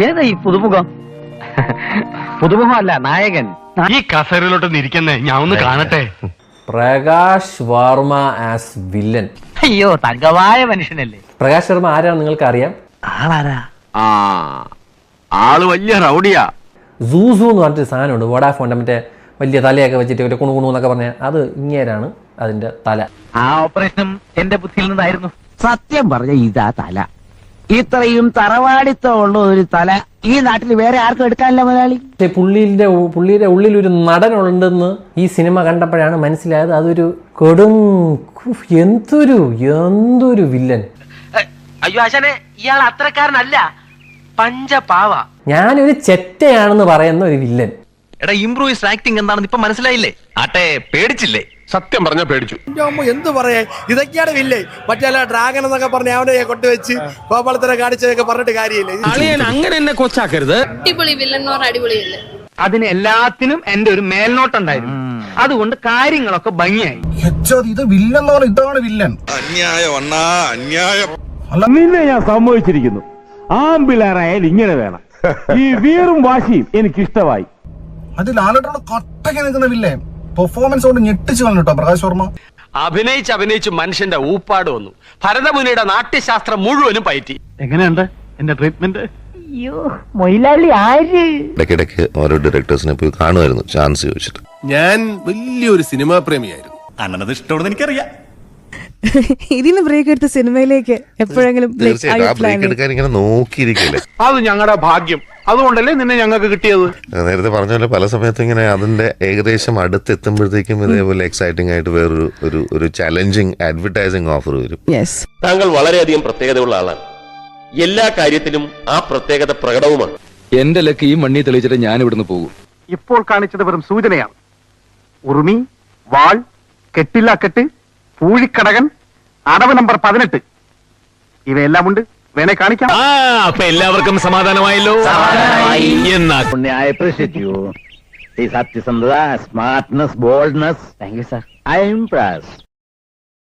ഏതാ ഈ പുതുമുഖം? പുതുമുഖമല്ല, നായകൻ. ഈ കസേരയിലോട്ട് ഇരിക്കുന്നേ, ഞാൻ ഒന്ന് കാണട്ടെ. Prakash Varma as villain. അയ്യോ, തങ്കവായ മനുഷ്യനല്ലേ. പ്രകാശ് വർമ്മ ആരാണ് നിങ്ങൾക്ക് അറിയാം? ആളാരാ? ആള് വലിയ റൗഡിയാ. സൂസു എന്ന് പറഞ്ഞിട്ട് സാധനമുണ്ട് വോഡാഫോണിന്റെ, മറ്റേ വലിയ തലയൊക്കെ വെച്ചിട്ട് ഒരു കുണു എന്നൊക്കെ പറഞ്ഞാൽ അത് ഇങ്ങേരാണ് അതിന്റെ തല. ആ ഓപ്പറേഷനും എന്റെ ബുദ്ധിയിൽ നിന്നായിരുന്നു. സത്യം പറഞ്ഞ ഇതാ തല. ഇത്രയും തറവാടിത്തമുള്ള ഒരു തല ഈ നാട്ടിൽ വേറെ ആർക്കും എടുക്കാനില്ല മുതലാളി. പക്ഷേ പുള്ളിയുടെ ഉള്ളിൽ ഒരു നടനുണ്ടെന്ന് ഈ സിനിമ കണ്ടപ്പോഴാണ് മനസ്സിലായത്. അതൊരു കൊടും എന്തൊരു വില്ലൻ. അയ്യോ ആശാനെ, ഇയാൾ അത്രക്കാരനല്ല, പഞ്ചപാവ. ഞാനൊരു ചെറ്റയാണെന്ന് പറയുന്ന ഒരു വില്ലൻ. എടാ, ഇംപ്രൂവൈസ്ഡ് ആക്ടിംഗ് എന്താണെന്ന് ഇപ്പൊ മനസ്സിലായില്ലേ? ആട്ടെ, പേടിച്ചില്ലേ? സത്യം പറഞ്ഞ പേടിച്ചു. എന്ത് പറയാ, ഇതൊക്കെയാണ് വില്ലേ. മറ്റേ ഡ്രാഗൺ എന്നൊക്കെ പറഞ്ഞ അവനെ കൊണ്ടുവച്ച് കോപാളത്തിനെ കാണിച്ചതൊക്കെ പറഞ്ഞിട്ട് കാര്യമില്ല. അങ്ങനെ എന്നെ കൊച്ചാക്കരുത്. അടിപൊളി വില്ലൻ, അടിപൊളിയല്ലേ. അതിന് എല്ലാത്തിനും എന്റെ ഒരു മേൽനോട്ടുണ്ടായിരുന്നു. അതുകൊണ്ട് കാര്യങ്ങളൊക്കെ ഭംഗിയായി. ഇത് വില്ലൻ എന്ന് പറഞ്ഞാൽ ഇതാണ് വില്ലൻ. നിന്നെ ഞാൻ സമ്മതിച്ചിരിക്കുന്നു. ആമ്പിളാറായാൽ ഇങ്ങനെ വേണം. ഈ വീറും വാശിയും എനിക്കിഷ്ടമായി. അതിൽ ആളുടെ കൊട്ടയ്ക്ക് നിൽക്കുന്ന വില്ലേ പെർഫോമൻസ് കൊണ്ട് ഞെട്ടിച്ചു കേട്ടോ പ്രകാശ് വർമ്മ. അഭിനയിച്ച് മനുഷ്യന്റെ ഊപ്പാട് വന്നു. ഭരതമുനിയുടെ നാട്യശാസ്ത്രം മുഴുവനും പയറ്റി. എങ്ങനെയുണ്ട് എന്റെ ട്രീറ്റ്മെന്റ്? അയ്യോ, മൊയിലാളി ആര്? ഇടയ്ക്കിടയ്ക്ക് ഓരോ ഡയറക്ടേഴ്സിനെ പോയി കാണുമായിരുന്നു ചാൻസ് ചോദിച്ചിട്ട്. ഞാൻ വലിയൊരു സിനിമാ പ്രേമിയായിരുന്നു. അണ്ണനത് ഇഷ്ടമാണെന്ന് എനിക്കറിയാം. ഇതിന് ബ്രേക്ക് എടുത്ത സിനിമയിലേക്ക് എപ്പോഴെങ്കിലും തീർച്ചയായിട്ടും ആ ബ്രേക്ക് എടുക്കാൻ ഇങ്ങനെ നോക്കിയിരിക്കില്ലേ. അത് ഞങ്ങളുടെ ഭാഗ്യം. അതുകൊണ്ടല്ലേ നിന്നെ ഞങ്ങൾക്ക് കിട്ടിയത്. നേരത്തെ പറഞ്ഞ പോലെ പല സമയത്തും ഇങ്ങനെ അതിന്റെ ഏകദേശം അടുത്തെത്തുമ്പോഴത്തേക്കും ഇതേപോലെ എക്സൈറ്റിംഗ് ആയിട്ട് വേറൊരു ചലഞ്ചിങ് അഡ്വർടൈസിംഗ് ഓഫർ വരും. താങ്കൾ വളരെയധികം പ്രത്യേകതയുള്ള ആളാണ്. എല്ലാ കാര്യത്തിലും ആ പ്രത്യേകത പ്രകടവുമാണ്. എന്റെ ലക്ക് ഈ മണ്ണി തെളിയിച്ചിട്ട് ഞാൻ ഇവിടുന്ന് പോകും. ഇപ്പോൾ കാണിച്ചത് വെറും സൂചനയാണ്. ഉറുമി, വാൾ, കെട്ടില്ല കെട്ട്, പൂഴിക്കടകൻ, അടവ് നമ്പർ 18 ഇവയെല്ലാം ഉണ്ട്. വേണേ കാണിക്കാം. അപ്പൊ എല്ലാവർക്കും സമാധാനമായല്ലോ. എന്നാ I appreciate you. The സത്യസന്ധത, smartness, boldness. Thank you, sir. I am impressed.